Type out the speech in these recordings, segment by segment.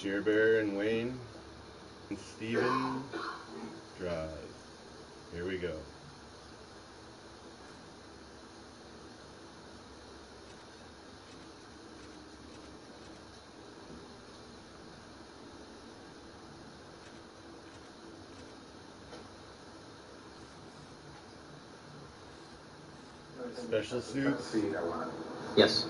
Jer Bear and Wayne and Steven Draws. Here we go. Special suits. Yes.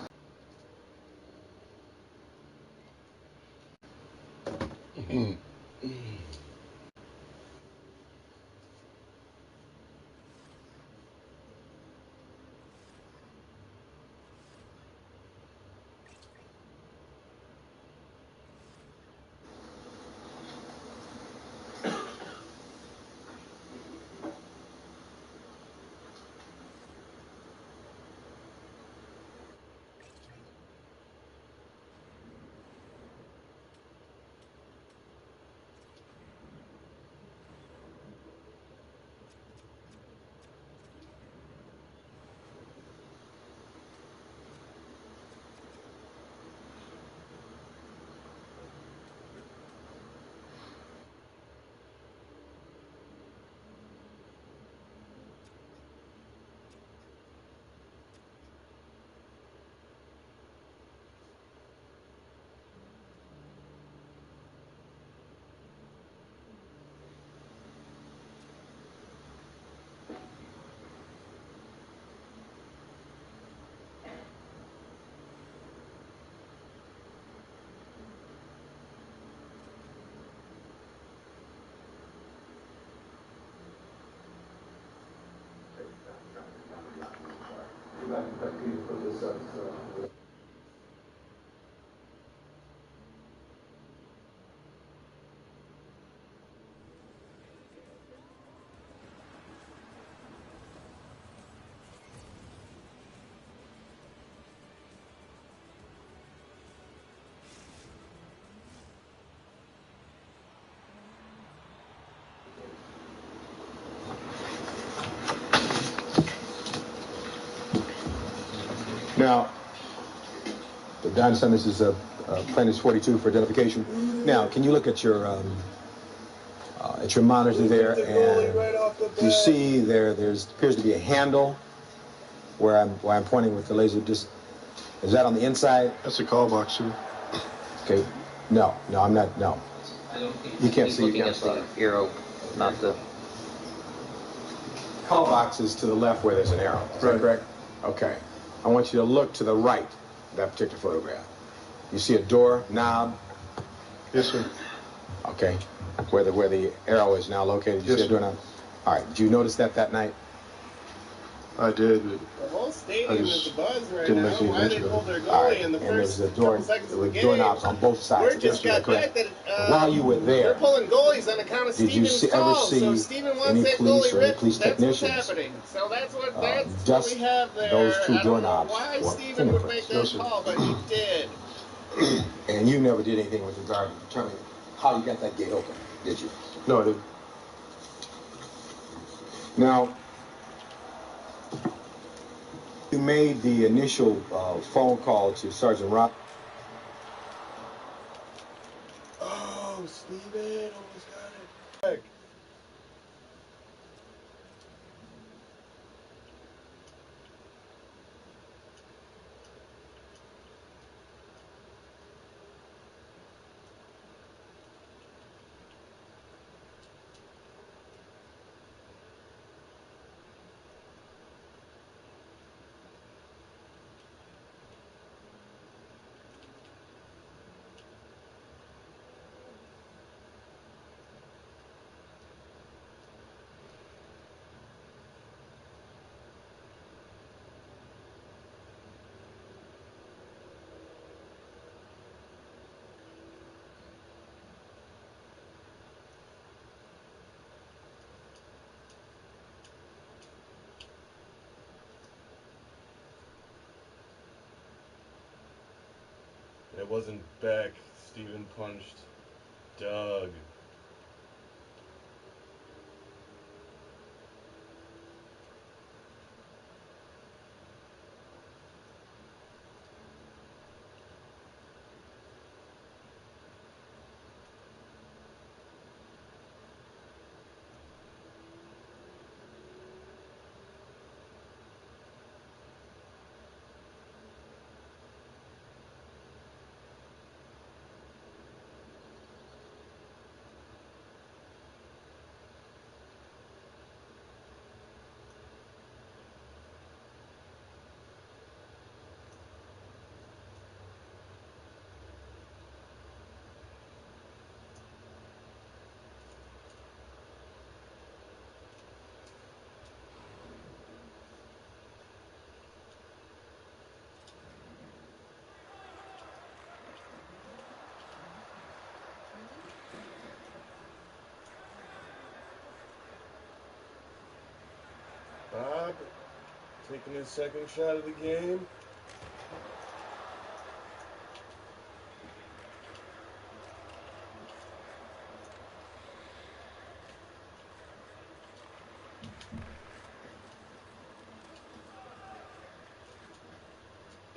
Now, Don son, this is Plaintiff's 42 for identification. Now, can you look at your monitor there, and you see there appears to be a handle where I'm pointing with the laser. Just is that on the inside? That's a call box, sir. Okay. No, I'm not. No. I don't think You can't he's see. looking at the arrow, not the Call box is to the left where there's an arrow. Is that correct? Okay. I want you to look to the right of that particular photograph. You see a door knob? Yes, sir. Okay. Where the arrow is now located. You Yes, see a door knob? All right. Did you notice that night? I did, but The whole stadium is a buzz right didn't now. make any Why they mention of pulled it. their All goalie right. in the And first there's a door couple seconds of the with game? doorknobs on both sides. Word just got back that while you were there, they're pulling goalies on account of did you Steven's ever calls. see So Steven wants any that police goalie or any ripped. police That's what's technicians happening. So that's what dust we have there. those two I don't know doorknobs why for Steven would make fingerprints? that No, sir. call, but he did. And you never did anything with regard to determining how you got that gate open, did you? no, I didn't. Now, you made the initial phone call to Sergeant Rock. Oh, Steven almost got it. It wasn't Beck. Steven punched Doug. Taking his second shot of the game.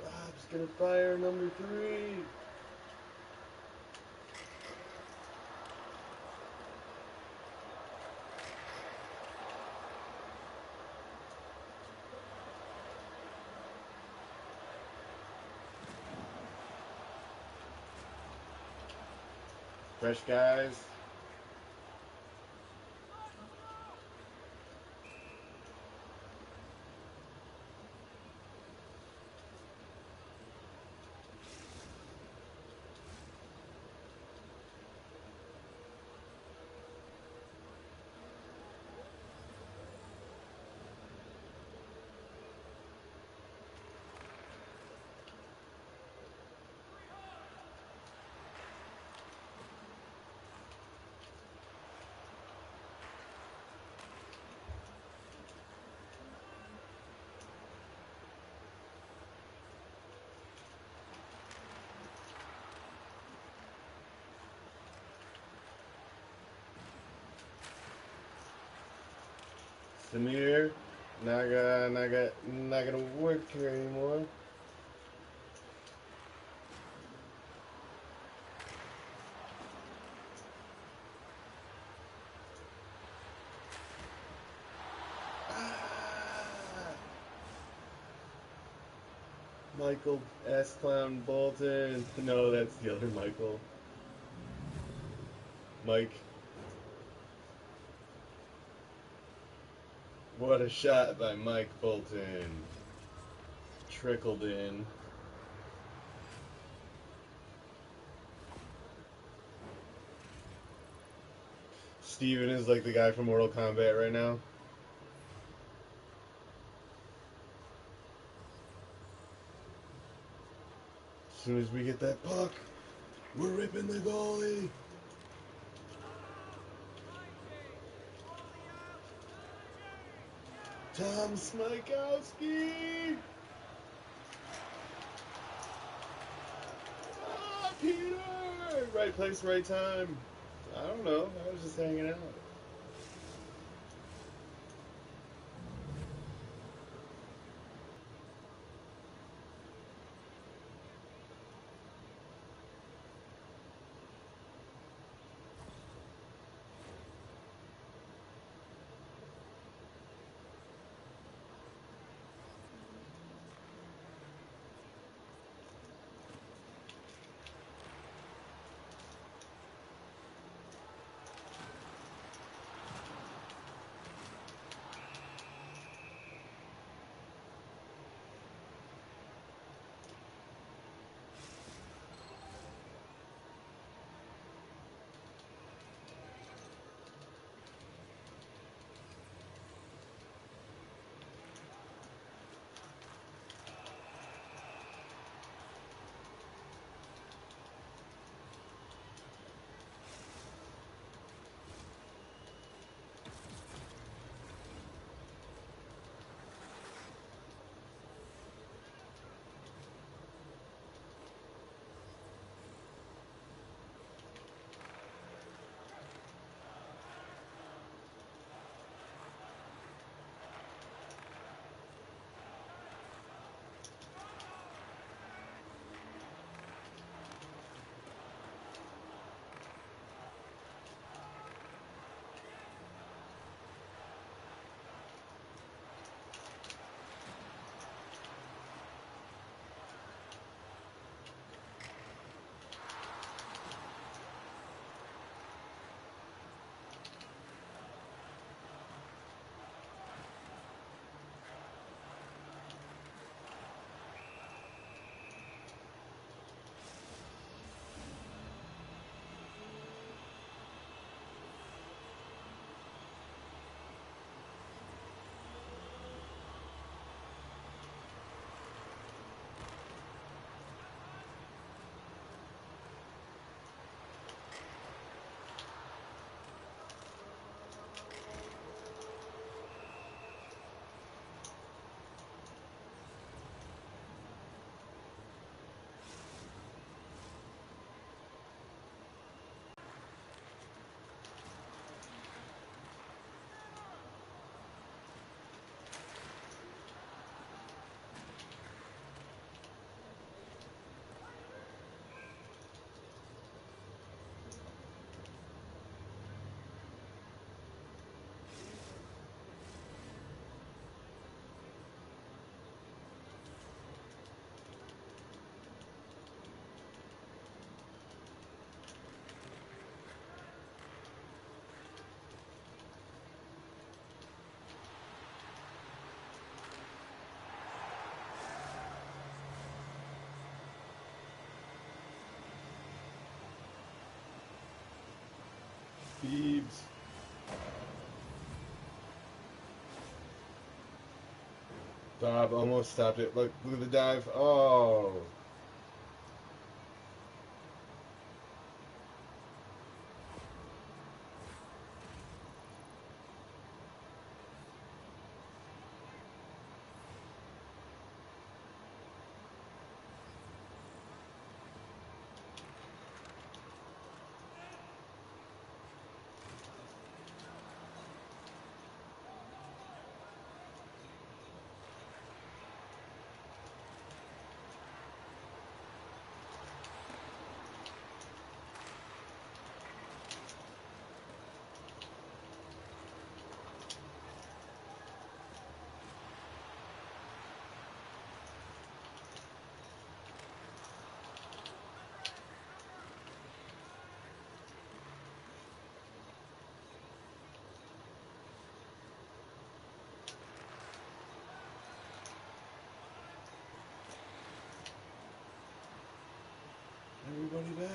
Bob's gonna fire number 3. Fresh guys. Samir, not gonna work here anymore. Ah! Michael S. Clown Bolton. No, that's the other Michael. Mike. What a shot by Mike Bolton. Trickled in. Steven is like the guy from Mortal Kombat right now. As soon as we get that puck, we're ripping the goalie. Tom Smikowski. Ah, Peter. Right place, right time. I don't know. I was just hanging out. Peebs. Bob almost stopped it. Look at the dive. Oh. Everybody back.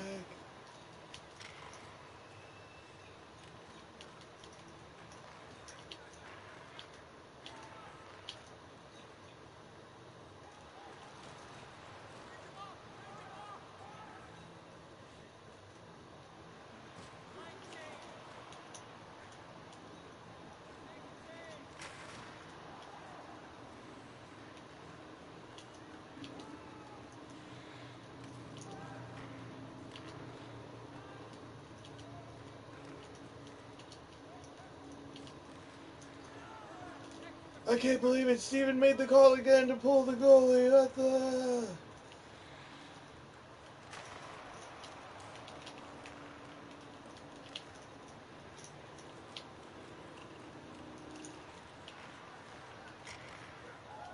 I can't believe it. Steven made the call again to pull the goalie. What the?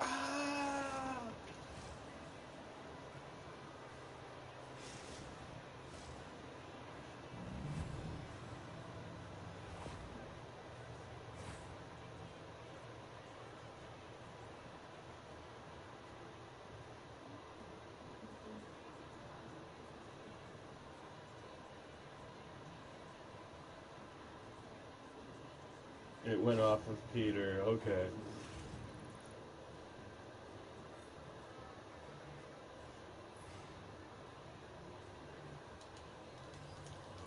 Ah! It went off of Peter. Okay.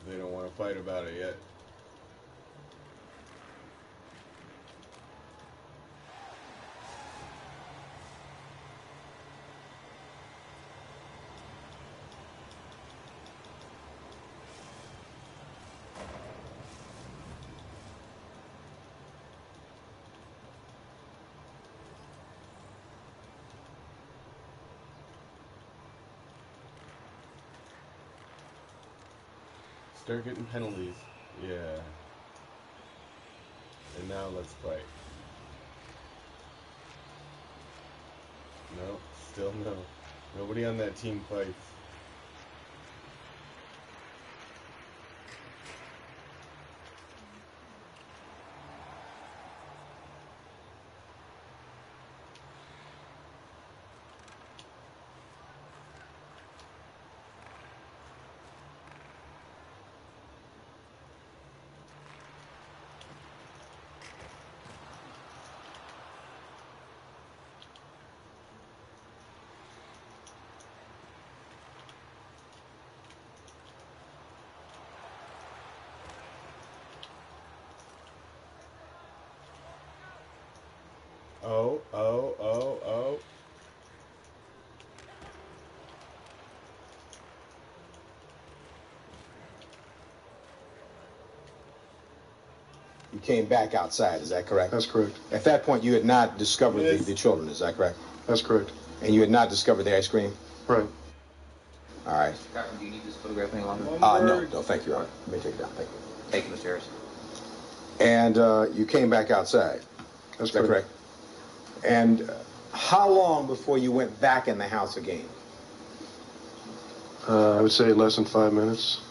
They don't want to fight about it yet. Start getting penalties. Yeah. And now let's fight. No, still no. Nobody on that team fights. Oh. You came back outside, is that correct? That's correct. At that point, you had not discovered Yes. the children, is that correct? That's correct. And you had not discovered the ice cream? Right. All right. Carton, do you need this photograph any longer? No, thank you, Art. Let me take it down, thank you. Thank you, Mr. Harris. And you came back outside, That's is that correct? And how long before you went back in the house again? I would say less than 5 minutes.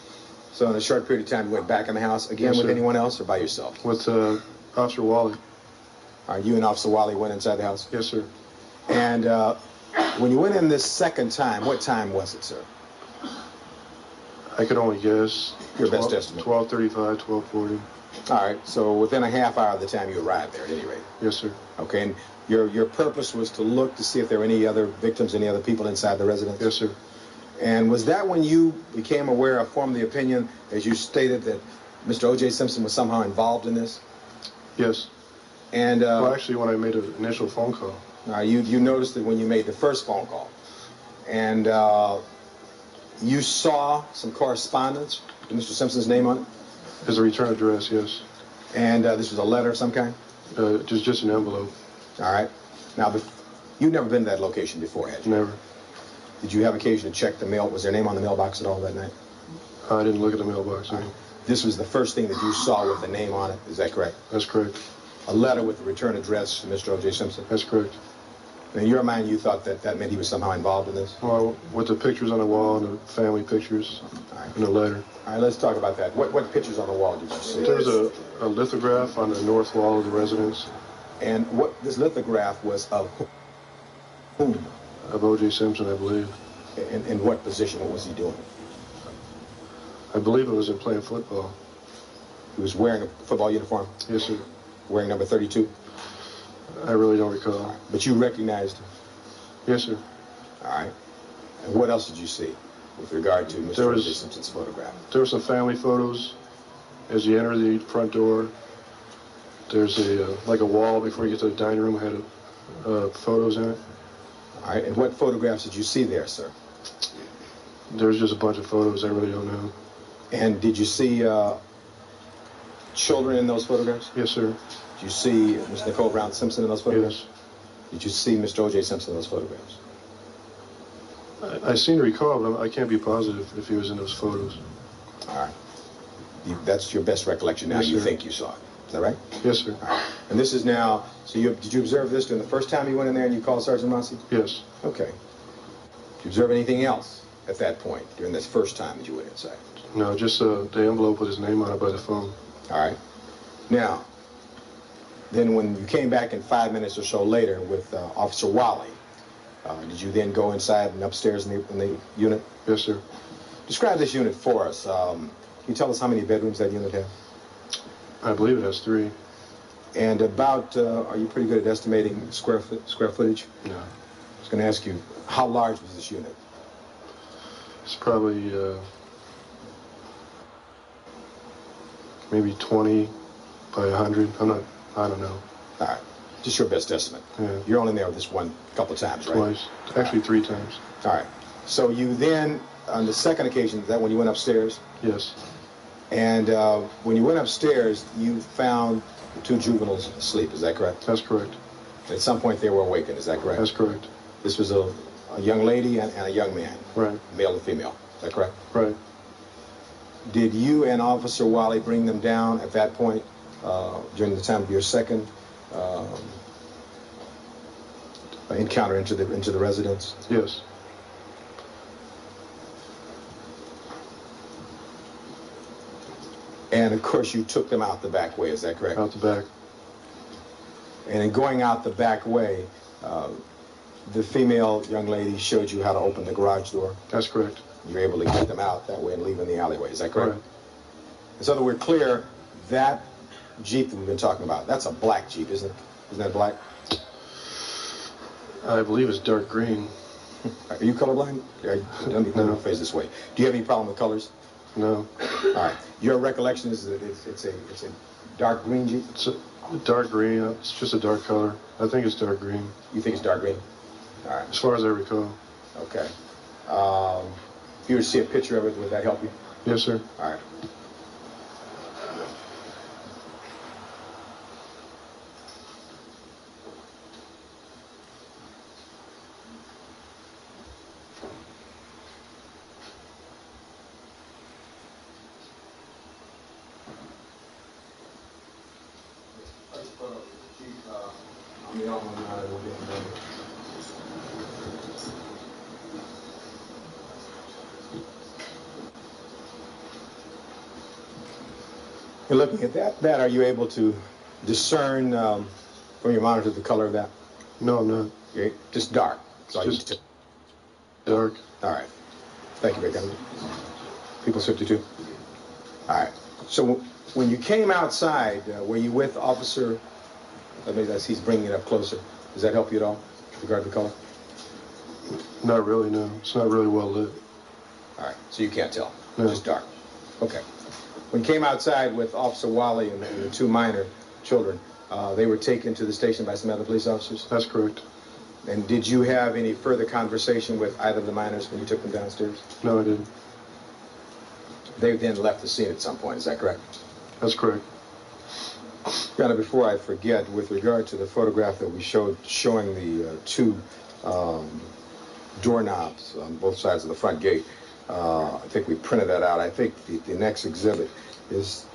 So in a short period of time, you went back in the house again Yes, with sir. anyone else or by yourself? With Officer Wally. All right, you and Officer Wally went inside the house? Yes, sir. And when you went in this second time, what time was it, sir? I could only guess. Your best estimate. 12:35, 12:40. All right, so within a half hour of the time you arrived there, at any rate. Yes, sir. Okay, and your purpose was to look to see if there were any other victims, any other people inside the residence? Yes, sir. And was that when you became aware or formed the opinion, as you stated, that Mr. O.J. Simpson was somehow involved in this? Yes. And Well, actually, when I made an initial phone call. You noticed it when you made the first phone call. And you saw some correspondence with Mr. Simpson's name on it? As a return address, yes. And this was a letter of some kind? Just an envelope. All right. Now, you've never been to that location before, had you? Never. Did you have occasion to check the mail? Was their name on the mailbox at all that night? I didn't look at the mailbox. Right. This was the first thing that you saw with the name on it, is that correct? That's correct. A letter with the return address to Mr. O.J. Simpson? That's correct. In your mind, you thought that that meant he was somehow involved in this? Well, with the pictures on the wall and the family pictures and the letter. All right, let's talk about that. What pictures on the wall did you see? There was a lithograph on the north wall of the residence. And what this lithograph was of whom? Of O.J. Simpson, I believe. In what position? What was he doing? I believe it was in playing football. He was wearing a football uniform? Yes, sir. Wearing number 32? I really don't recall. Right. But you recognized him? Yes, sir. All right. And what else did you see with regard to Mr. O.J. Simpson's photograph? There were some family photos as you enter the front door. There's like a wall before you get to the dining room had photos in it. All right. And what photographs did you see there, sir? There's just a bunch of photos. I really don't know. And did you see children in those photographs? Yes, sir. Did you see Miss Nicole Brown Simpson in those photographs? Yes. Did you see Mr. O.J. Simpson in those photographs? I seem to recall, but I can't be positive if he was in those photos. All right. That's your best recollection now. Yes, You sir. think you saw it. Is that right? Yes, sir. All right. And this is now, so did you observe this during the first time you went in there and you called Sergeant Rossi? Yes. Okay. Did you observe anything else at that point during this first time that you went inside? No, just the envelope with his name on it by the phone. All right. Now, then when you came back in 5 minutes or so later with Officer Wally, did you then go inside and upstairs in the unit? Yes, sir. Describe this unit for us. Can you tell us how many bedrooms that unit has? I believe it has 3. And about, are you pretty good at estimating square footage? No. I was going to ask you, how large was this unit? It's probably maybe 20 by 100. I don't know. All right. Just your best estimate. Yeah. You're only there this couple of times, right? Twice. Actually, 3 times. All right. So you then, on the second occasion, is that when you went upstairs? Yes. And when you went upstairs, you found the 2 juveniles asleep. Is that correct? That's correct. At some point, they were awakened. Is that correct? That's correct. This was a young lady and a young man. Right. Male and female. Is that correct? Right. Did you and Officer Wally bring them down at that point during the time of your second encounter into the residence? Yes. And of course, you took them out the back way. Is that correct? Out the back. And in going out the back way, the female young lady showed you how to open the garage door. That's correct. You were able to get them out that way and leave them in the alleyway. Is that correct? Right. And so that we're clear, that Jeep that we've been talking about, that's a black Jeep, isn't it? Isn't that black? I believe it's dark green. Are you colorblind? Let me phrase this way. Do you have any problem with colors? No. All right. Your recollection is that it's a dark green Jeep? It's a dark green. It's just a dark color. I think it's dark green. You think it's dark green? All right. As far as I recall. Okay. If you were to see a picture of it, would that help you? Yes, sir. All right. You're looking at that. Are you able to discern from your monitor the color of that? No, I'm not. Okay. Just dark. It's just dark. All right. Thank you, Rick. People's 52? All right. So when you came outside, were you with Officer, he's bringing it up closer. Does that help you at all with regard to the color? Not really, no. It's not really well lit. All right. So you can't tell? No. It's just dark. Okay. When you came outside with Officer Wally and the two minor children, they were taken to the station by some other police officers? That's correct. And did you have any further conversation with either of the minors when you took them downstairs? No, I didn't. They then left the scene at some point, is that correct? That's correct. Now, before I forget, with regard to the photograph that we showed showing the two doorknobs on both sides of the front gate, I think we printed that out. I think the next exhibit is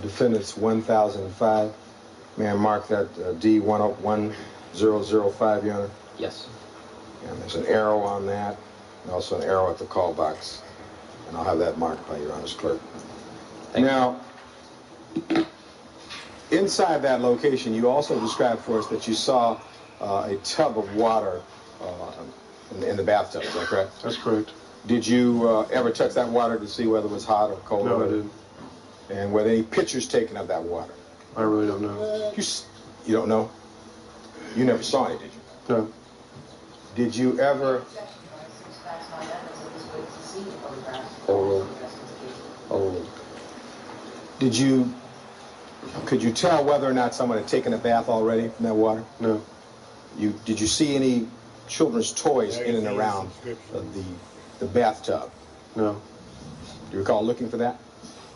Defendant's 1005. May I mark that D1005, Your Honor? Yes. And there's an arrow on that, and also an arrow at the call box. And I'll have that marked by Your Honor's clerk. Now, inside that location, you also described for us that you saw a tub of water in the bathtub. Is that correct? That's correct. Did you ever touch that water to see whether it was hot or cold? No, I didn't. And were there any pictures taken of that water? I really don't know. You don't know? You never saw any, did you? No. Did you ever... Could you tell whether or not someone had taken a bath already from that water? No. Did you see any children's toys in and around the bathtub? No. Do you recall looking for that?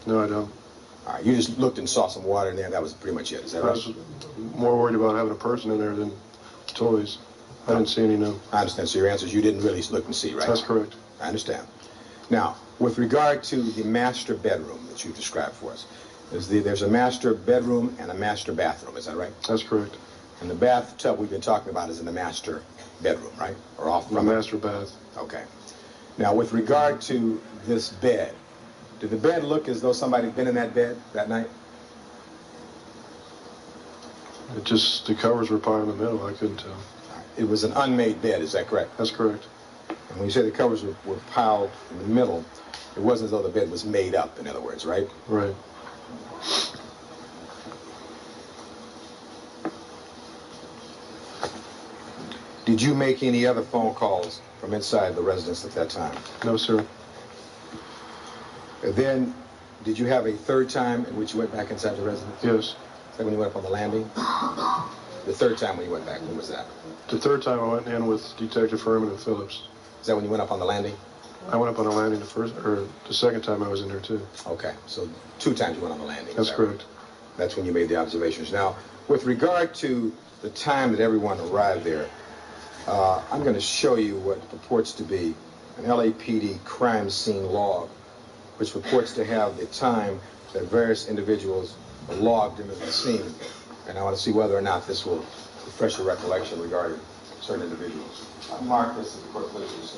No, I don't. All right, you just looked and saw some water in there, and that was pretty much it. Is that I right? was more worried about having a person in there than toys. I didn't see any, no. I understand. So your answer is you didn't really look and see, right? That's correct. I understand. Now, with regard to the master bedroom that you described for us, there's a master bedroom and a master bathroom. Is that right? That's correct. And the bathtub we've been talking about is in the master bedroom, right? Or off The from it? master bath. Okay. Now, with regard to this bed, did the bed look as though somebody had been in that bed that night? The covers were piled in the middle. I couldn't tell. It was an unmade bed, is that correct? That's correct. And when you say the covers were piled in the middle, it wasn't as though the bed was made up, in other words, right? Right. Did you make any other phone calls from inside the residence at that time? No, sir. And then, did you have a third time in which you went back inside the residence? Yes. Is that when you went up on the landing? The third time when you went back, when was that? The third time I went in with Detective Furman and Phillips. Is that when you went up on the landing? I went up on the landing the second time I was in there too. Okay, so 2 times you went on the landing. That's correct. That's when you made the observations. Now, with regard to the time that everyone arrived there, I'm going to show you what purports to be an LAPD crime scene log, which purports to have the time that various individuals logged into the scene. And I want to see whether or not this will refresh your recollection regarding certain individuals. I marked this as the court places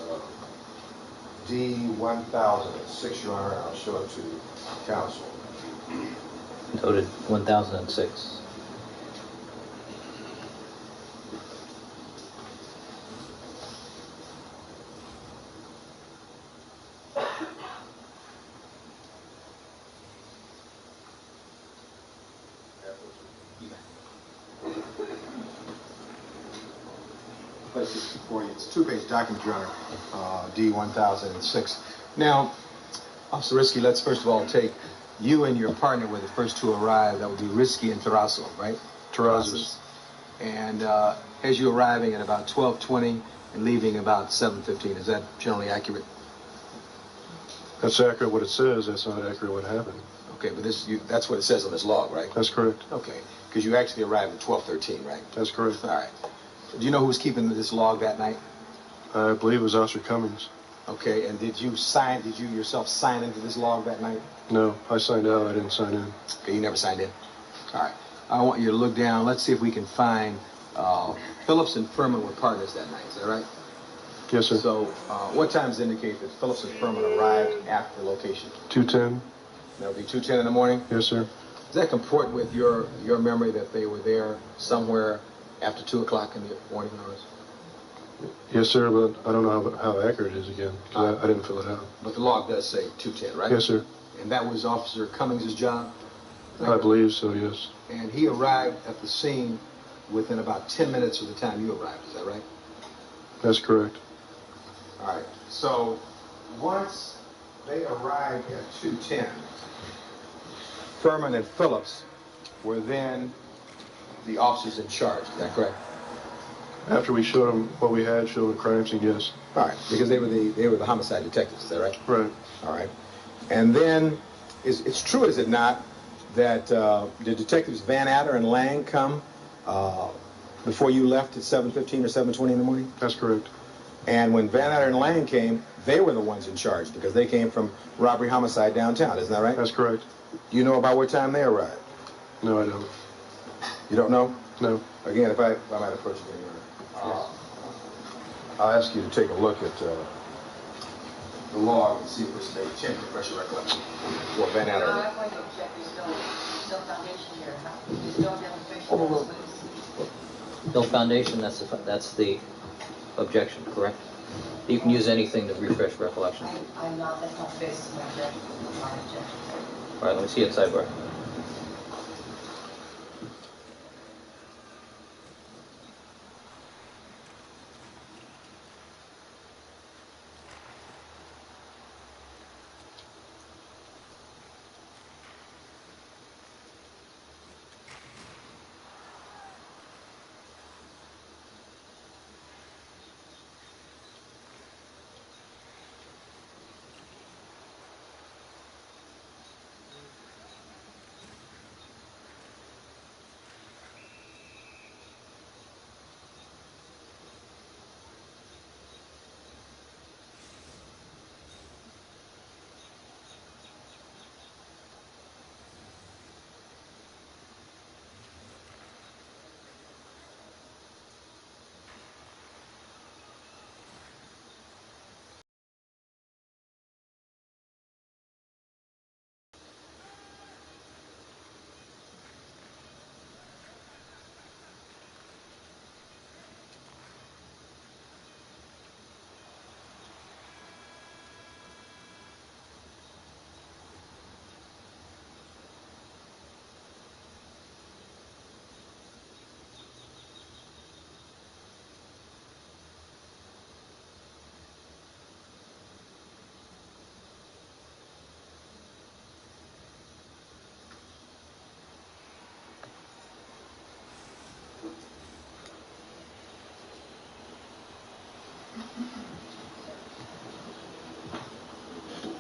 D1006, Your Honor. I'll show it to counsel. Noted 1006. It's a 2-page document, Your Honor, D1006. Now, Officer Risky, let's first of all take you and your partner were the first to arrive. That would be Risky and Terrazzo, right? Terrazzo. And as you arriving at about 12:20 and leaving about 7:15, is that generally accurate? That's accurate what it says. That's not accurate what happened. Okay, but that's what it says on this log, right? That's correct. Okay, because you actually arrived at 12:13, right? That's correct. All right. Do you know who was keeping this log that night? I believe it was Officer Cummings. Okay, and did you yourself sign into this log that night? No, I signed out. I didn't sign in. Okay, you never signed in? All right. I want you to look down. Let's see if we can find Phillips and Furman were partners that night. Is that right? Yes, sir. So what times indicate that Phillips and Furman arrived at the location? 2:10. That would be 2:10 in the morning? Yes, sir. Does that comport with your memory that they were there somewhere after 2 o'clock in the morning hours? Yes, sir, but I don't know how accurate it is again, because I didn't fill it out. But the log does say 210, right? Yes, sir. And that was Officer Cummings' job? I believe so, yes. And he arrived at the scene within about 10 minutes of the time you arrived, is that right? That's correct. All right. So once they arrived at 210, Furman and Phillips were then the officers in charge, is that correct? After we showed them what we had, showed them the crime scene, yes. All right, because they were the homicide detectives, is that right? Right. All right. And then, it's true, is it not, that the detectives Van Adder and Lang come before you left at 7:15 or 7:20 in the morning? That's correct. And when Van Adder and Lang came, they were the ones in charge because they came from robbery homicide downtown, isn't that right? That's correct. Do you know about what time they arrived? No, I don't. You don't know? No. Again, if I might approach you, I'll ask you to take a look at the log and see if it's a change of pressure recollection. Or Van Adder. I'm going to object. There's no foundation here. There's no demonstration of this witness. No foundation, that's the objection, correct? You can use anything to refresh recollection. I'm not, that's not the basis of my objection. My objection. All right, let me see it sidebar.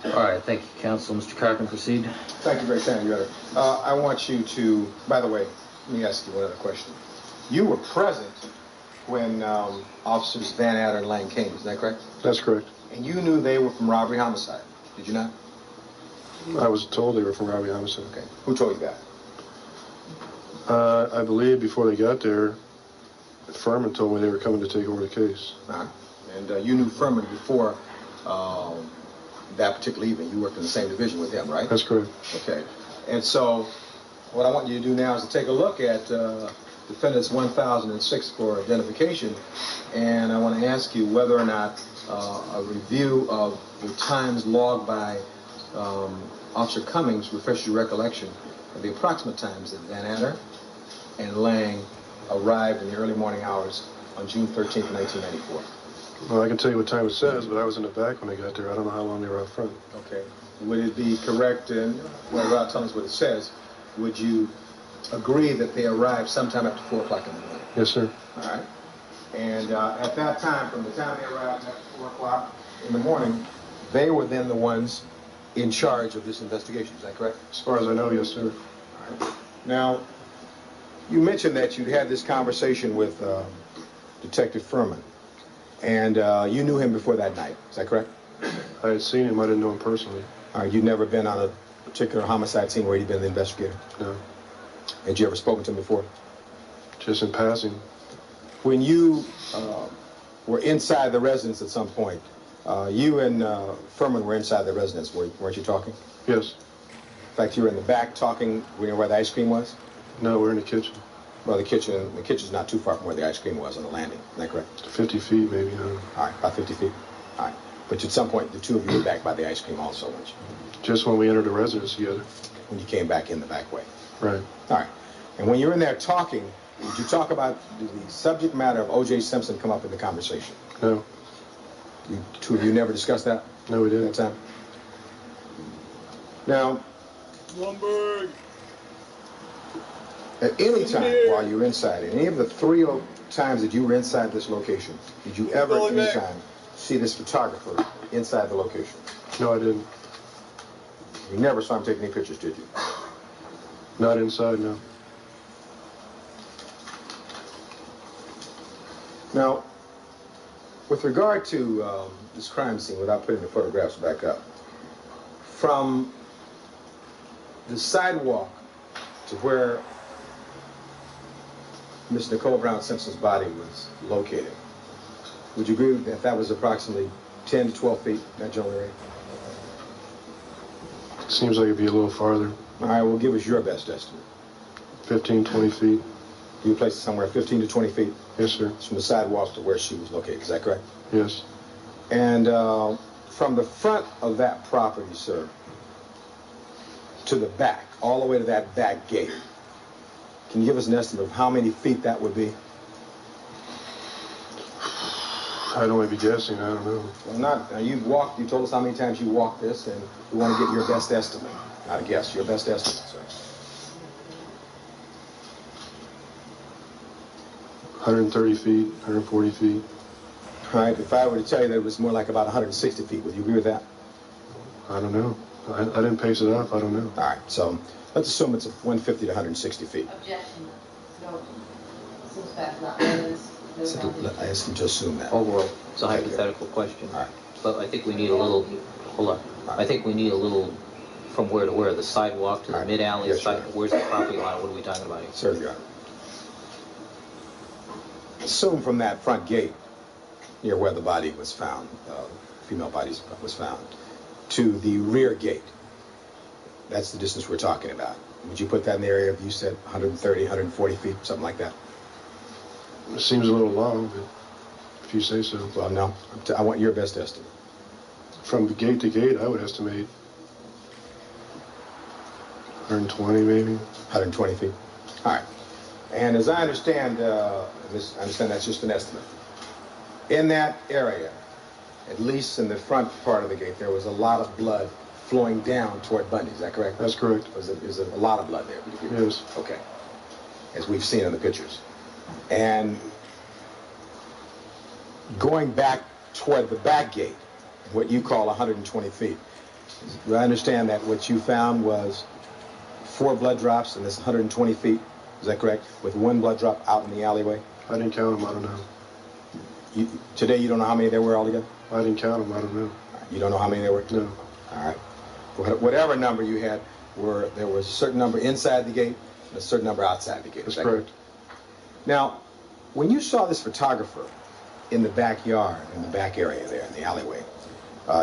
All right, thank you, counsel. Mr. Carpenter, proceed. Thank you very kindly, Your Honor. I want you to, by the way, let me ask you one other question. You were present when officers Van Adder and Lang came, is that correct? That's correct. And you knew they were from robbery homicide, did you not? I was told they were from robbery homicide. Okay. Who told you that? I believe before they got there, Furman told me they were coming to take over the case. Uh-huh. And you knew Furman before that particular evening. You worked in the same division with him, right? That's correct. Okay. And so what I want you to do now is to take a look at defendant's 1006 for identification, and I want to ask you whether or not a review of the times logged by Officer Cummings refreshes your recollection of the approximate times that Van Adder and Lang arrived in the early morning hours on June 13th, 1994. Well, I can tell you what time it says, but I was in the back when they got there. I don't know how long they were out front. Okay. Would it be correct, and well, without telling us what it says, would you agree that they arrived sometime after 4 o'clock in the morning? Yes, sir. All right. And at that time, from the time they arrived after 4 o'clock in the morning, they were then the ones in charge of this investigation. Is that correct? As far as I know, yes, sir. All right. Now, you mentioned that you'd had this conversation with Detective Furman, and you knew him before that night. Is that correct? I had seen him. I didn't know him personally. All right. You'd never been on a particular homicide scene where you'd been the investigator? No. Had you ever spoken to him before? Just in passing. When you were inside the residence at some point, you and Furman were inside the residence, weren't you talking? Yes. In fact, you were in the back talking where the ice cream was? No, we're in the kitchen. Well, the kitchen's not too far from where the ice cream was on the landing. Isn't that correct? 50 feet, maybe. All right, about 50 feet. All right. But at some point, the two of you were back by the ice cream also, weren't you? Just when we entered the residence together. When you came back in the back way. Right. All right. And when you were in there talking, did you talk about, did the subject matter of O.J. Simpson come up in the conversation? No. You two of you never discussed that? No, we That didn't. time? Now, Lumberg! at any time while you were inside, any of the three times that you were inside this location, did you ever at any time see this photographer inside the location? No, I didn't. You never saw him take any pictures, did you? Not inside, no. Now, with regard to this crime scene, without putting the photographs back up, from the sidewalk to where Miss Nicole Brown Simpson's body was located, would you agree that that was approximately 10 to 12 feet in that general area? Seems like it'd be a little farther. All right, well, give us your best estimate. 15, 20 feet. You placed it somewhere 15 to 20 feet Yes, sir. from the sidewalk to where she was located. Is that correct? Yes. And from the front of that property, sir, to the back, all the way to that back gate, can you give us an estimate of how many feet that would be? I'd only be guessing. I don't know. Well, not, you told us how many times you walked this, and we want to get your best estimate. Not a guess, your best estimate, sir. 130 feet, 140 feet. All right, if I were to tell you that it was more like about 160 feet, would you agree with that? I don't know. I didn't pace it off. I don't know. All right, so let's assume it's 150 to 160 feet. Objection. No. Since that's not evidence. No So foundation. I asked him to assume that. Overall, it's a hypothetical question. All right. But I think we need a little, hold on. I think we need a little from where to where, the sidewalk to the All right. mid-alley, Yes, side, sir. where's the property line, what are we talking about here? Sir, Your Honor. Assume from that front gate, near where the body was found, female body was found, to the rear gate. That's the distance we're talking about. Would you put that in the area of, you said, 130, 140 feet, something like that? It seems a little long, but if you say so. Well, no. I want your best estimate. From gate to gate, I would estimate 120 maybe. 120 feet. All right. And as I understand, that's just an estimate. In that area, at least in the front part of the gate, there was a lot of blood flowing down toward Bundy. Is that correct? That's correct. There's a lot of blood there. Would you agree? Yes. Okay. As we've seen in the pictures. And going back toward the back gate, what you call 120 feet, I understand that what you found was 4 blood drops in this 120 feet. Is that correct? With 1 blood drop out in the alleyway? I didn't count them. I don't know. Today you don't know how many there were altogether? I didn't count them. I don't know. You don't know how many there were? No. All right. Whatever number you had, there was a certain number inside the gate and a certain number outside the gate. That's correct. Now, when you saw this photographer in the backyard, in the back area there, in the alleyway,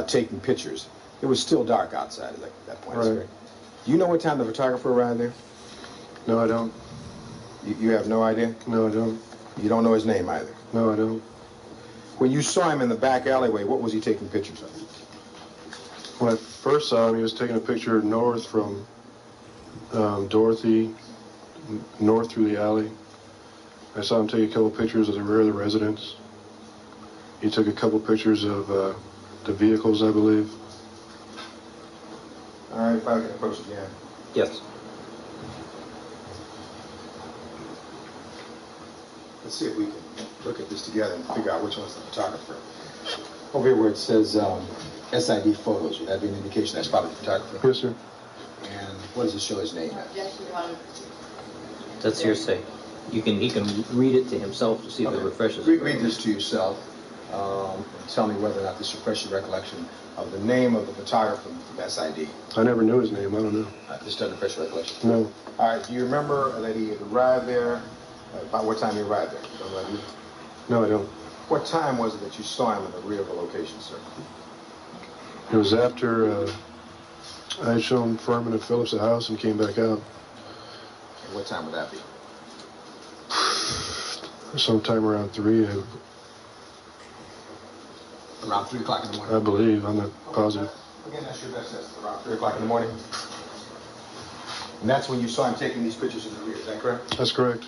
taking pictures, it was still dark outside at that point. Right. Correct? Do you know what time the photographer arrived there? No, I don't. You have no idea? No, I don't. You don't know his name either? No, I don't. When you saw him in the back alleyway, what was he taking pictures of? When I first saw him, he was taking a picture north from Dorothy, north through the alley. I saw him take a couple pictures of the rear of the residence. He took a couple pictures of the vehicles, I believe. All right, if I can approach again. Yes. Let's see if we can look at this together and figure out which one's the photographer. Over here where it says SID photos, would that be an indication that's probably the photographer? Yes, sir. And what does it show his name at? Objection, Your Honor. That's hearsay. He can read it to himself to see if it refreshes it. Read this to yourself and tell me whether or not this refreshes your recollection of the name of the photographer from SID. I never knew his name. I don't know. This doesn't refresh your recollection. No. All right, do you remember that he had arrived there? About what time he arrived there? Don't know you. No, I don't. What time was it that you saw him in the rear of the location, sir? It was after I had shown Furman and Phillips the house and came back out. And what time would that be? Sometime around 3, Around 3 o'clock in the morning. I believe. I'm not positive. Again, that's your best estimate, around 3 o'clock in the morning. And that's when you saw him taking these pictures in the rear, is that correct? That's correct.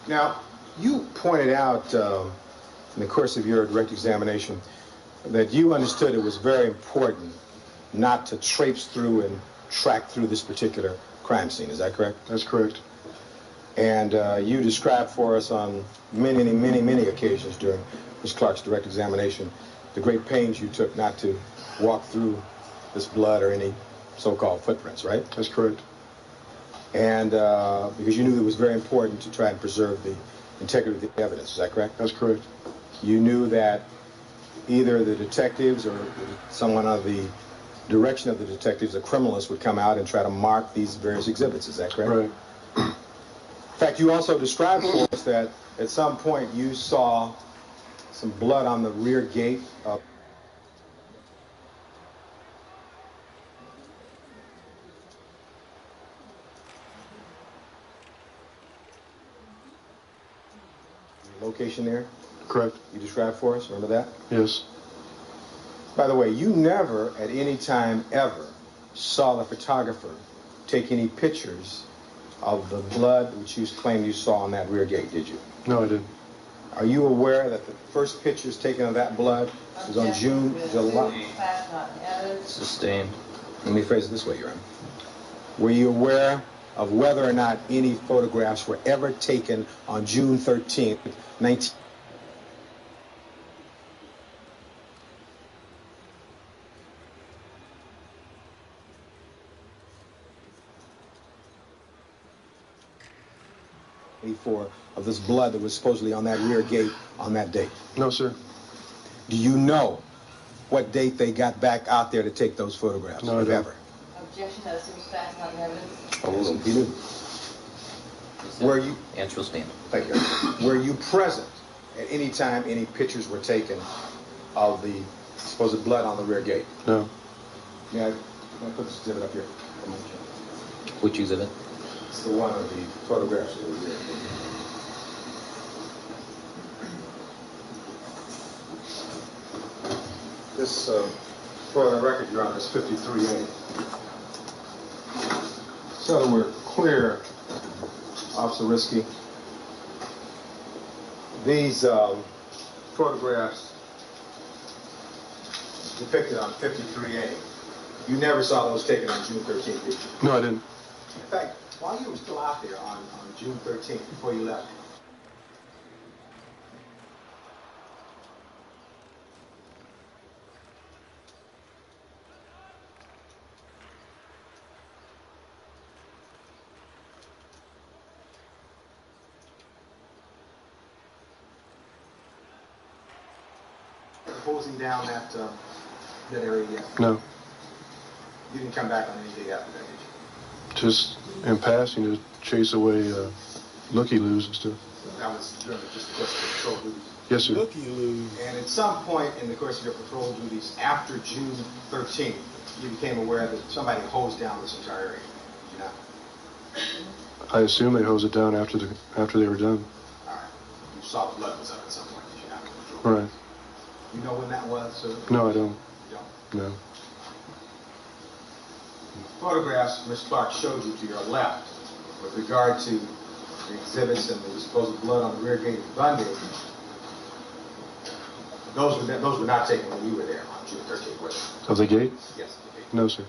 Now, you pointed out in the course of your direct examination that you understood it was very important not to traipse through and track through this particular crime scene, is that correct? That's correct. And you described for us on many occasions during Ms. Clark's direct examination the great pains you took not to walk through this blood or any so-called footprints, right? That's correct. And because you knew it was very important to try and preserve the integrity of the evidence, is that correct? That's correct. You knew that either the detectives or someone of the direction of the detectives, the criminalists, would come out and try to mark these various exhibits, is that correct? Right. In fact, you also described for us that at some point you saw some blood on the rear gate of the location there. Correct. You described for us, remember that? Yes. By the way, you never at any time ever saw the photographer take any pictures of the blood which you claimed you saw on that rear gate, did you? No, I didn't. Are you aware that the first pictures taken of that blood was on July? Sustained. Let me phrase it this way, Your Honor. Were you aware of whether or not any photographs were ever taken on June 13th, 19... of this blood that was supposedly on that rear gate on that date? No, sir. Do you know what date they got back out there to take those photographs? No, I if don't. ever? Objection, that seems fast, not evidence. Oh, you knew. Were you? Answer will stand. Thank you. Were you present at any time any pictures were taken of the supposed blood on the rear gate? No. Yeah, I put this exhibit up here. Which exhibit? It's the one of the photographs of the rear gate. This, for the record, Your Honor, is 53A. So that we're clear, Officer Risky, these photographs depicted on 53A, you never saw those taken on June 13th, did you? No, I didn't. In fact, while you were still out there on June 13th, before you left, closing down that area yet? No. You didn't come back on any day after that, did you? Just in passing to chase away looky-loos and stuff. That was during just the course of your patrol duties. Yes, sir. Looky-loo. And at some point in the course of your patrol duties after June 13th, you became aware that somebody hosed down this entire area. Did you not? I assume they hosed it down after they were done. All right. You saw the blood was up at some point, did you not? Right. You know when that was, sir? No, I don't. You don't? No. Photographs Ms. Clark showed you to your left with regard to the exhibits and the supposed blood on the rear gate of Bundy, those were not taken when you were there on June 13th, were they? Of the gate? Yes, the gate. No, sir.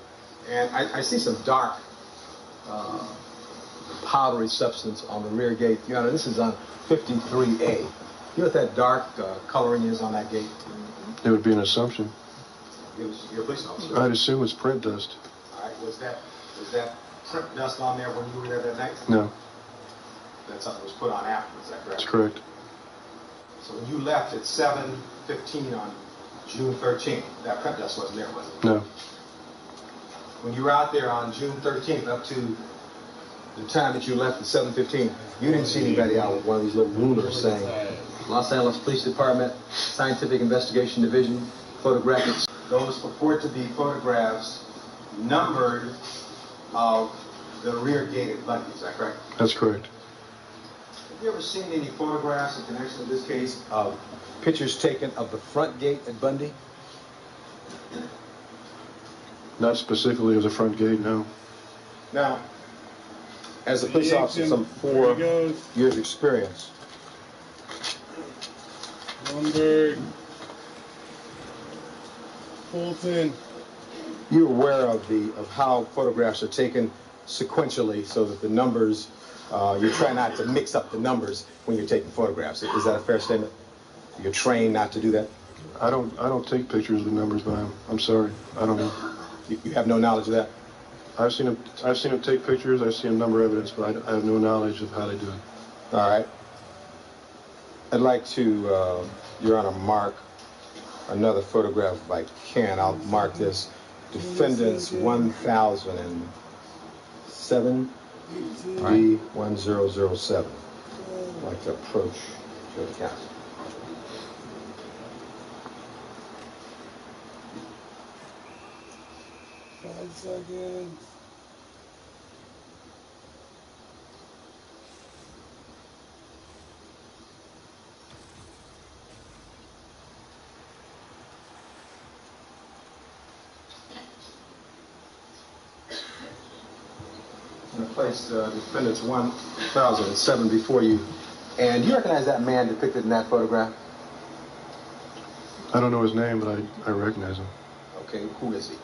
And I see some dark, powdery substance on the rear gate. Your Honor, this is on 53A. You know what that dark coloring is on that gate? It would be an assumption. You're a police officer. I'd assume it's print dust. All right, was that print dust on there when you were there that night? No. That's something that was put on afterwards, is that correct? That's correct. So when you left at 7:15 on June 13th, that print dust wasn't there, was it? No. When you were out there on June 13th up to the time that you left at 7:15, you didn't see anybody out with one of these little rulers saying, Los Angeles Police Department, Scientific Investigation Division, photographic. Those purport to be photographs numbered of the rear gate at Bundy, is that correct? That's correct. you ever seen any photographs in connection with this case of pictures taken of the front gate at Bundy? Not specifically of the front gate, no. Now, as a police officer, some 4 years experience. Lundberg. Fulton. You're aware of how photographs are taken sequentially so that the numbers, you try not to mix up the numbers when you're taking photographs. Is that a fair statement? You're trained not to do that? I don't take pictures of the numbers, but I'm sorry. I don't know. You have no knowledge of that? I've seen them take pictures. I've seen number evidence, but I have no knowledge of how they do it. All right. I'd like to, Your Honor, mark another photograph if I can. I'll mark this. Defendants 1007 B1007. I'd like to approach the counsel. Five seconds. I'm going to place defendants 1007 before you. And do you recognize that man depicted in that photograph? I don't know his name, but I recognize him. Okay, who is he?